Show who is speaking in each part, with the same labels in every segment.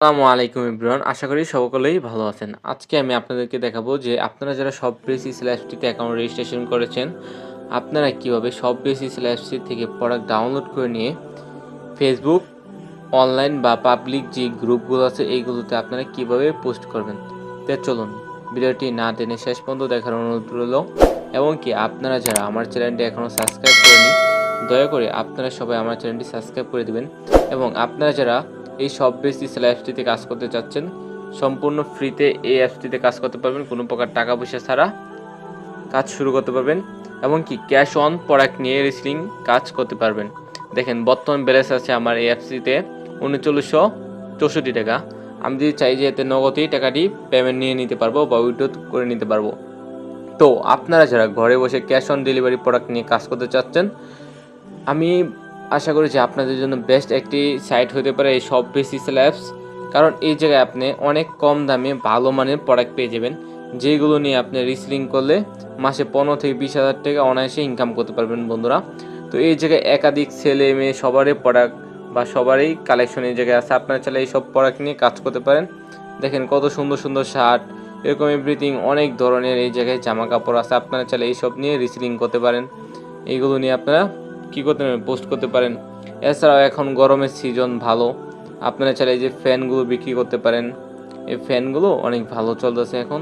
Speaker 1: আসসালামু আলাইকুম এভরিওয়ান। আশা করি সকলেই ভালো আছেন। আজকে আমি আপনাদেরকে দেখাবো যে আপনারা যারা শপবেসি/তে অ্যাকাউন্ট রেজিস্ট্রেশন করেছেন, আপনারা কিভাবে শপবেসি/সি থেকে প্রোডাক্ট ডাউনলোড করে নিয়ে ফেসবুক, অনলাইন বা পাবলিক যে গ্রুপগুলো আছে এইগুলোতে আপনারা কিভাবে পোস্ট করবেন। তো চলুন ভিডিওটি না টেনে শেষ পর্যন্ত দেখার অনুরোধ রইল। এবং কি আপনারা যারা আমার চ্যানেলটি এখনও সাবস্ক্রাইব করেনি, দয়া করে আপনারা সবাই আমার চ্যানেলটি সাবস্ক্রাইব করে দিবেন। এবং আপনারা যারা এই শপবেসি/অ্যাপসটিতে কাজ করতে চাচ্ছেন, সম্পূর্ণ ফ্রিতে এই অ্যাপসটিতে কাজ করতে পারবেন, কোনো প্রকার টাকা পয়সা ছাড়া কাজ শুরু করতে পারবেন। এবং কি ক্যাশ অন প্রোডাক্ট নিয়ে রিসেলিং কাজ করতে পারবেন। দেখেন বর্তমান ব্যালেন্স আছে আমার এই অ্যাপসটিতে ৩৯৬৪ টাকা। আমি যদি চাই যে এতে নগদেই টাকাটি পেমেন্ট নিয়ে নিতে পারবো বা উইথড্র করে নিতে পারবো। তো আপনারা যারা ঘরে বসে ক্যাশ অন ডেলিভারি প্রোডাক্ট নিয়ে কাজ করতে চাচ্ছেন, আমি আশা করি যে আপনাদের জন্য বেস্ট একটি সাইট হতে পারে এই শপবেসি/অ্যাপস। কারণ এই জায়গায় আপনি অনেক কম দামে ভালো মানের প্রোডাক্ট পেয়ে যাবেন, যেগুলো নিয়ে আপনি রিসেলিং করলে মাসে ১৫ থেকে ২০,০০০ টাকা অনায়াসে ইনকাম করতে পারবেন বন্ধুরা। তো এই জায়গায় একাধিক ছেলে মেয়ে সবারই প্রোডাক্ট বা সবারই কালেকশন এই জায়গায় আছে। আপনারা চাইলে এই সব প্রোডাক্ট নিয়ে কাজ করতে পারেন। দেখেন কত সুন্দর সুন্দর শার্ট, এরকম এভরিথিং অনেক ধরনের এই জায়গায় জামা কাপড় আছে। আপনারা চাইলে এইসব নিয়ে রিসেলিং করতে পারেন। এইগুলো নিয়ে আপনারা কী করতে পারেন, পোস্ট করতে পারেন। এছাড়াও এখন গরমের সিজন ভালো, আপনারা চাইলে এই যে ফ্যানগুলো বিক্রি করতে পারেন। এই ফ্যানগুলো অনেক ভালো চলতেছে এখন।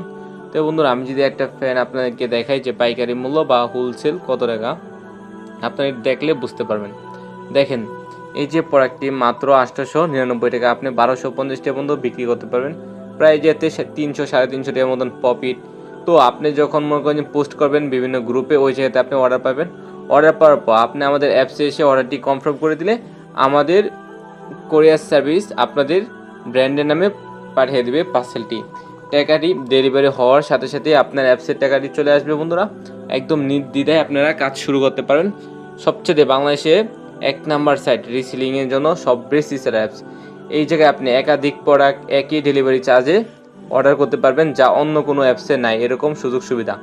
Speaker 1: তো বন্ধুরা, আমি যদি একটা ফ্যান আপনাদেরকে দেখাই যে পাইকারি মূল্য বা হোলসেল কত টাকা, আপনারা দেখলে বুঝতে পারবেন। দেখেন এই যে প্রোডাক্টটি মাত্র ৮৯৯ টাকা, আপনি ১২৫০ টাকা পর্যন্ত বিক্রি করতে পারবেন। প্রায় যেতে ৩০০-৩৫০ টাকার মতন প্রফিট। তো আপনি যখন মনে করেন পোস্ট করবেন বিভিন্ন গ্রুপে, ওই জায়গাতে আপনি অর্ডার পাবেন। অর্ডার পাওয়ার পর আপনি আমাদের অ্যাপসে এসে অর্ডারটি কনফার্ম করে দিলে আমাদের কোরিয়ার সার্ভিস আপনাদের ব্র্যান্ডের নামে পাঠিয়ে দেবে পার্সেলটি। টাকাটি ডেলিভারি হওয়ার সাথে সাথে আপনার অ্যাপসের টাকাটি চলে আসবে বন্ধুরা। একদম নির্দ্বিধায় আপনারা কাজ শুরু করতে পারেন। সবচেয়ে বাংলাদেশে ১ নাম্বার সাইট রিসেলিংয়ের জন্য শপবেসি/অ্যাপস। এই জায়গায় আপনি একাধিক প্রোডাক্ট একই ডেলিভারি চার্জে অর্ডার করতে পারবেন, যা অন্য কোনো অ্যাপসে নাই এরকম সুযোগ সুবিধা।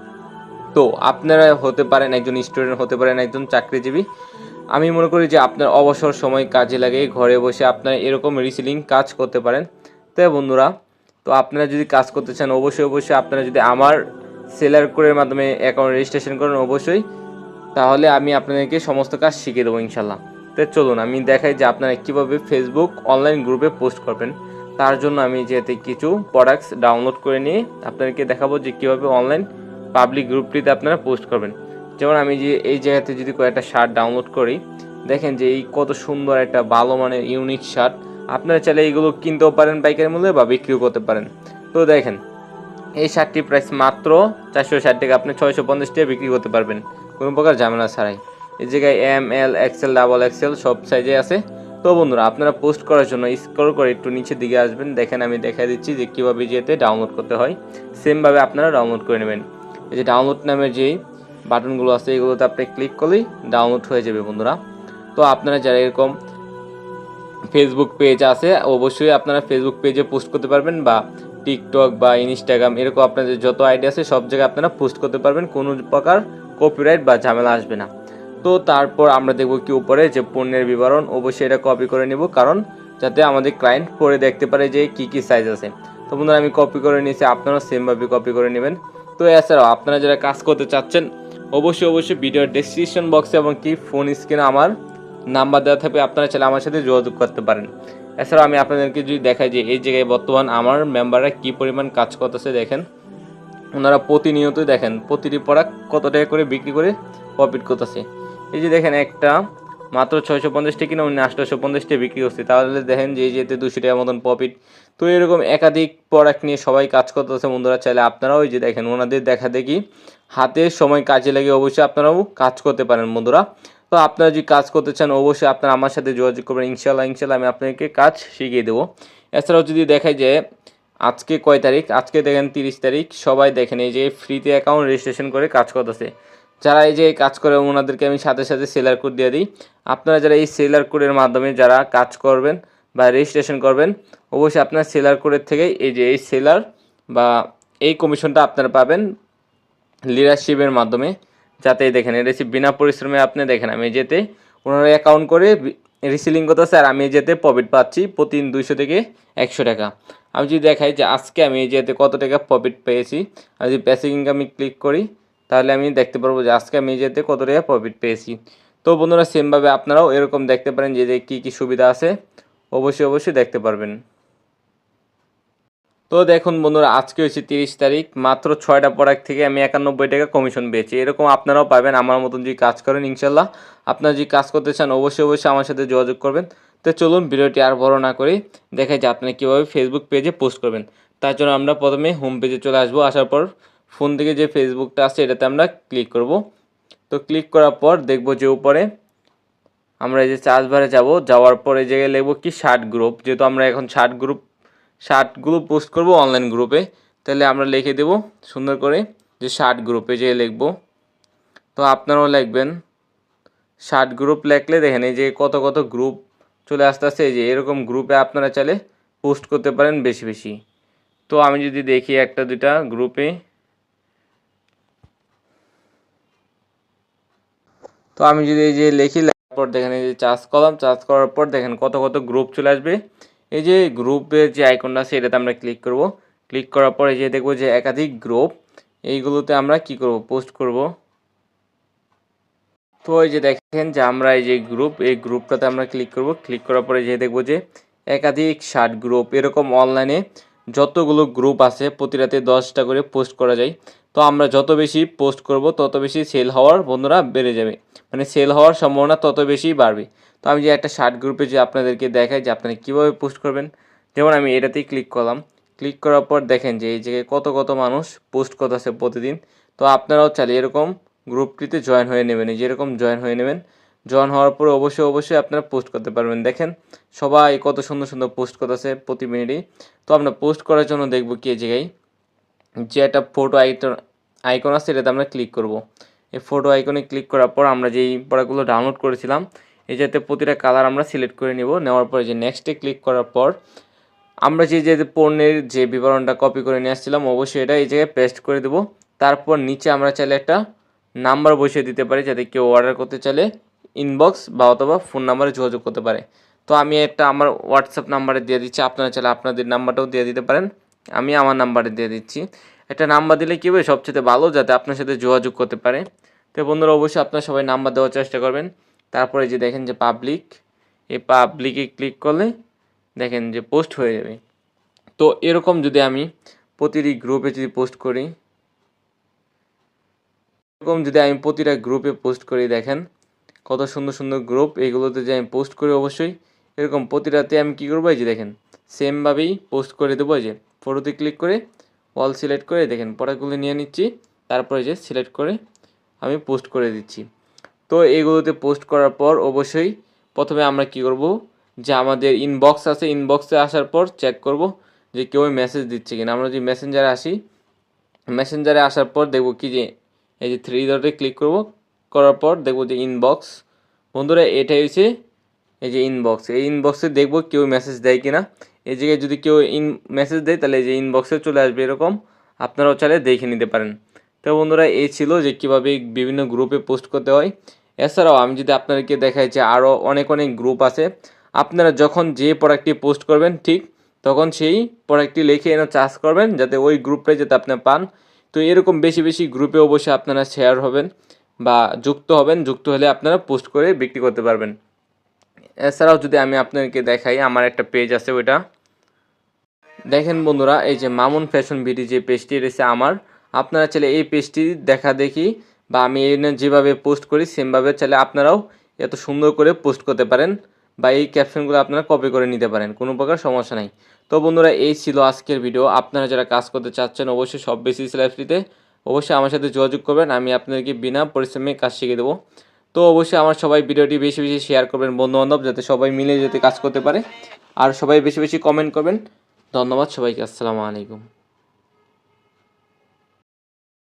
Speaker 1: তো আপনারা হতে পারেন একজন স্টুডেন্ট, হতে পারেন একজন চাকরিজীবী। আমি মনে করি যে আপনার অবসর সময় কাজে লাগে ঘরে বসে আপনারা এরকম রিসেলিং কাজ করতে পারেন। তাই বন্ধুরা, তো আপনারা যদি কাজ করতে চান অবশ্যই আপনারা যদি আমার সেলার কোডের মাধ্যমে অ্যাকাউন্ট রেজিস্ট্রেশন করেন অবশ্যই, তাহলে আমি আপনাদেরকে সমস্ত কাজ শিখিয়ে দেবো ইনশাল্লাহ। তো চলুন আমি দেখাই যে আপনারা কীভাবে ফেসবুক অনলাইন গ্রুপে পোস্ট করবেন। তার জন্য আমি যেতে কিছু প্রোডাক্টস ডাউনলোড করে নিয়ে আপনাদেরকে দেখাবো যে কীভাবে অনলাইন পাবলিক গ্রুপটিতে আপনারা পোস্ট করবেন। যেমন আমি যে এই জায়গাতে যদি কয়েকটা শার্ট ডাউনলোড করি, দেখেন যে এই কত সুন্দর একটা ভালো মানের ইউনিক শার্ট। আপনারা চাইলে এইগুলো কিনতেও পারেন পাইকারি মূল্যে বা বিক্রিও করতে পারেন। তো দেখেন এই শার্টটির প্রাইস মাত্র ৪৬০ টাকা, আপনি ৬৫০ টাকা বিক্রি করতে পারবেন কোনো প্রকার ঝামেলা ছাড়াই। এই জায়গায় এম, এল, এক্সেল, ডাবল এক্সেল সব সাইজে আছে। তো বন্ধুরা, আপনারা পোস্ট করার জন্য স্ক্রল করে একটু নিচের দিকে আসবেন। দেখেন আমি দেখাই দিচ্ছি যে কীভাবে যেতে ডাউনলোড করতে হয়। সেমভাবে আপনারা ডাউনলোড করে নেবেন। এই যে ডাউনলোড নামের যেই বাটনগুলো আছে এগুলোতে আপনি ক্লিক করলেই ডাউনলোড হয়ে যাবে বন্ধুরা। তো আপনারা যারা এরকম ফেসবুক পেজ আছে অবশ্যই আপনারা ফেসবুক পেজে পোস্ট করতে পারবেন, বা টিকটক বা ইনস্টাগ্রাম এরকম আপনাদের যত আইডি আছে সব জায়গায় আপনারা পোস্ট করতে পারবেন, কোনো প্রকার কপিরাইট বা ঝামেলা আসবে না। তো তারপর আমরা দেখব কি উপরে যে পণ্যের বিবরণ, অবশ্যই এটা কপি করে নিব, কারণ যাতে আমাদের ক্লায়েন্ট পরে দেখতে পারে যে কী কী সাইজ আছে। তো বন্ধুরা আমি কপি করে নিয়েছি, আপনারাও সেমভাবে কপি করে নেবেন। তো এছাড়াও আপনারা যারা কাজ করতে চাচ্ছেন অবশ্যই ভিডিওর ডেসক্রিপশন বক্সে এবং কি ফোন স্ক্রিনে আমার নাম্বার দেওয়া থাকবে, আপনারা চাইলে আমার সাথে যোগাযোগ করতে পারেন। এছাড়াও আমি আপনাদেরকে যদি দেখাই যে এই জায়গায় বর্তমান আমার মেম্বাররা কী পরিমাণ কাজ করতেছে, দেখেন ওনারা প্রতিনিয়তই দেখেন প্রতিটি প্রোডাক্ট কত টাকা করে বিক্রি করে প্রফিট করতেছে। এই যে দেখেন একটা মাত্র ৬৫০ টাকা কিনে উনি ৮৫০ টাকা বিক্রি করছে, তাহলে দেখেন যে এই যেতে ২০০ টাকার মতন প্রফিট। তো এরকম একাধিক প্রোডাক্ট নিয়ে সবাই কাজ করতেছে বন্ধুরা। চাইলে আপনারাও ওই যে দেখেন ওনাদের দেখা দেখি হাতের সময় কাজে লাগে, অবশ্যই আপনারাও কাজ করতে পারেন বন্ধুরা। তো আপনারা যদি কাজ করতে চান অবশ্যই আপনারা আমার সাথে যোগাযোগ করবেন, ইনশাল্লাহ আমি আপনাদেরকে কাজ শিখিয়ে দেবো। এছাড়াও যদি দেখাই যে আজকে কয় তারিখ, আজকে দেখেন ৩০ তারিখ, সবাই দেখেন এই যে ফ্রিতে অ্যাকাউন্ট রেজিস্ট্রেশন করে কাজ করতেছে। যারা এই যে কাজ করে ওনাদেরকে আমি সাথে সাথে সেলার কোড দিয়ে দিই। আপনারা যারা এই সেলার কোডের মাধ্যমে যারা কাজ করবেন বা রেজিস্ট্রেশন করবেন, অবশ্যই আপনার সেলার কোডের থেকেই এই যে এই সেলার বা এই কমিশনটা আপনারা পাবেন লিডারশিপের মাধ্যমে। যাতে দেখেন এটা বিনা পরিশ্রমে আপনি দেখেন আমি যেতে ওনারা অ্যাকাউন্ট করে রিসেলিং করতেছে আর আমি এই যেতে প্রফিট পাচ্ছি প্রতিদিন 200 থেকে 100 টাকা। আমি যদি দেখাই যে আজকে আমি এই যেতে কত টাকা প্রফিট পেয়েছি, আর যদি প্যাসিভ ইনকামে ক্লিক করি তাহলে আমি দেখতে পারবো যে আজকে আমি এই যেতে কত টাকা প্রফিট পেয়েছি। তো বন্ধুরা সেমভাবে আপনারাও এরকম দেখতে পারেন যে কী কী সুবিধা আছে, অবশ্যই দেখতে পারবেন। তো দেখুন বন্ধুরা, আজকে হচ্ছে 30 তারিখ, মাত্র 6টা প্রোডাক্ট থেকে আমি 91 টাকা কমিশন পেয়েছি। এরকম আপনারাও পাবেন আমার মতন যদি কাজ করেন ইনশাল্লাহ। আপনারা যদি কাজ করতে চান অবশ্যই আমার সাথে যোগাযোগ করবেন। তো চলুন ভিডিওটি আর বড় না করে দেখাই যে আপনারা কীভাবে ফেসবুক পেজে পোস্ট করবেন। তার জন্য আমরা প্রথমে হোম পেজে চলে আসবো। আসার পর ফোন থেকে যে ফেসবুকটা আছে এটাতে আমরা ক্লিক করব। তো ক্লিক করার পর দেখব যে উপরে আমরা এই যে সার্চ বারে যাওয়ার পর এই জায়গায় লিখব কি শার্ট গ্রুপ, যেহেতু আমরা এখন শার্টগুলো পোস্ট করব অনলাইন গ্রুপে, তাহলে আমরা লিখে দেব সুন্দর করে যে শার্ট গ্রুপে যে লিখব। তো আপনারাও লিখবেন শার্ট গ্রুপ। লিখলে দেখেন এই যে কত গ্রুপ চলে আসতেছে। এই যে এরকম গ্রুপে আপনারা চাইলে পোস্ট করতে পারেন বেশি। তো আমি যদি দেখি একটা দুইটা গ্রুপে, তো আমি যদি এই যে লিখি, লেখার পর দেখেন এই যে চার্জ করার পর দেখেন কত গ্রুপ চলে আসবে। এই যে গ্রুপের যে আইকনটা আছে এটাতে আমরা ক্লিক করব। ক্লিক করার পর এই যে দেখব যে একাধিক গ্রুপ, এইগুলোতে আমরা কি করব, পোস্ট করব। তো এই যে দেখেন যে আমরা এই যে এই গ্রুপটাতে আমরা ক্লিক করব। ক্লিক করার পরে যে দেখব যে একাধিক শার্ট গ্রুপ, এরকম অনলাইনে যতগুলো গ্রুপ আছে প্রতি রাতে 10টা করে পোস্ট করা যায়। তো আমরা যত বেশি পোস্ট করব তত বেশি সেল হওয়ার বন্ধুরা বেড়ে যাবে, মানে সেল হওয়ার সম্ভাবনা তত বেশি বাড়বে। তো আমি যে একটা শার্ট গ্রুপে যে আপনাদেরকে দেখাই যে আপনারা কীভাবে পোস্ট করবেন, যেমন আমি এটাতেই ক্লিক করলাম। ক্লিক করার পর দেখেন যে এই জায়গায় কত মানুষ পোস্ট করতেছে প্রতিদিন। তো আপনারাও চাইলে এরকম গ্রুপটিতে জয়েন হয়ে নেবেন। এই যেরকম জয়েন হয়ে নেবেন, জয়েন হওয়ার পরে অবশ্যই আপনারা পোস্ট করতে পারবেন। দেখেন সবাই কত সুন্দর পোস্ট করতেছে প্রতি মিনিটেই। তো আমরা পোস্ট করার জন্য দেখব কি এই জায়গায় যে একটা ফটো আইকন আছে এটাতে আমরা ক্লিক করব। এই ফটো আইকনে ক্লিক করার পর আমরা যেই প্রোডাক্টগুলো ডাউনলোড করেছিলাম এই যাতে প্রতিটা কালার আমরা সিলেক্ট করে নেব। নেওয়ার পরে যে নেক্সটে ক্লিক করার পর আমরা যে পণ্যের যে বিবরণটা কপি করে নিয়ে আসছিলাম অবশ্যই এটা এই জায়গায় পেস্ট করে দেব। তারপর নিচে আমরা চাইলে একটা নাম্বার বসিয়ে দিতে পারি যাতে কেউ অর্ডার করতে চাইলে ইনবক্স বা অথবা ফোন নাম্বারে যোগাযোগ করতে পারে। তো আমি একটা আমার হোয়াটসঅ্যাপ নাম্বারে দিয়ে দিচ্ছি, আপনারা চাইলে আপনাদের নাম্বারটাও দিয়ে দিতে পারেন। আমি আমার নাম্বারে দিয়ে দিচ্ছি। একটা নাম্বার দিলে কী হবে সবচেয়ে ভালো, যাতে আপনার সাথে যোগাযোগ করতে পারে। তো বন্ধুরা অবশ্যই আপনারা সবাই নাম্বার দেওয়ার চেষ্টা করবেন। তারপরে যে দেখেন যে পাবলিক, এই পাবলিকে ক্লিক করলে দেখেন যে পোস্ট হয়ে যাবে। তো এরকম যদি আমি প্রতিটি গ্রুপে যদি পোস্ট করি, এরকম যদি আমি প্রতিটা গ্রুপে পোস্ট করি, দেখেন কত সুন্দর গ্রুপ, এইগুলোতে যে আমি পোস্ট করি অবশ্যই এরকম প্রতিটাতে আমি কী করবো, এই যে দেখেন সেমভাবেই পোস্ট করে দেবো। এই যে ফটোতে ক্লিক করে অল সিলেক্ট করে দেখেন প্রোডাক্টগুলো নিয়ে নিচ্ছি, তারপরে যে সিলেক্ট করে আমি পোস্ট করে দিচ্ছি। তো এইগুলোতে পোস্ট করার পর অবশ্যই প্রথমে আমরা কি করব, যে আমাদের ইনবক্স আছে, ইনবক্সে আসার পর চেক করব যে কেউ মেসেজ দিচ্ছে কিনা। আমরা যদি মেসেঞ্জারে আসি, মেসেঞ্জারে আসার পর দেখব কি যে এই যে 3 ডটে ক্লিক করব, করার পর দেখব যে ইনবক্স। বন্ধুরা এটাই হচ্ছে এই যে ইনবক্স। এই ইনবক্সে দেখব কেউ মেসেজ দেয় কিনা। এই জায়গায় যদি কেউ মেসেজ দেয় তাহলে এই যে ইনবক্সে চলে আসবে এরকম, আপনারাও চাইলে দেখে নিতে পারেন। তো বন্ধুরা এই ছিল যে কীভাবে বিভিন্ন গ্রুপে পোস্ট করতে হয়। এছাড়াও আমি যদি আপনাদেরকে দেখাই যে আরও অনেক গ্রুপ আছে। আপনারা যখন যে প্রোডাক্টটি পোস্ট করবেন ঠিক তখন সেই প্রোডাক্টটি লিখে এনে চার্জ করবেন যাতে ওই গ্রুপটাই যাতে আপনি পান। তো এরকম বেশি গ্রুপে অবশ্যই আপনারা শেয়ার হবেন বা যুক্ত হবেন। যুক্ত হলে আপনারা পোস্ট করে বিক্রি করতে পারবেন। এছাড়াও যদি আমি আপনাদেরকে দেখাই, আমার একটা পেজ আছে, ওইটা দেখেন বন্ধুরা, এই যে মামুন ফ্যাশন বিডি যে পেজটি রয়েছে আমার, আপনারা চাইলে এই পেজটি দেখা দেখি বা আমি এনে যেভাবে পোস্ট করি সেমভাবে চাইলে আপনারাও এত সুন্দর করে পোস্ট করতে পারেন বা এই ক্যাপশনগুলো আপনারা কপি করে নিতে পারেন, কোনো প্রকার সমস্যা নাই। তো বন্ধুরা এই ছিল আজকের ভিডিও। আপনারা যারা কাজ করতে চাচ্ছেন অবশ্যই সব বেসিস লাইফটিতে অবশ্যই আমার সাথে যোগাযোগ করবেন, আমি আপনাদেরকে বিনা পরিশ্রমে কাজ শিখিয়ে দেবো। তো অবশ্যই আমার সবাই ভিডিওটি বেশি শেয়ার করবেন বন্ধুবান্ধব, যাতে সবাই মিলে যাতে কাজ করতে পারে, আর সবাই বেশি কমেন্ট করবেন। ধন্যবাদ সবাইকে, আসসালামু আলাইকুম।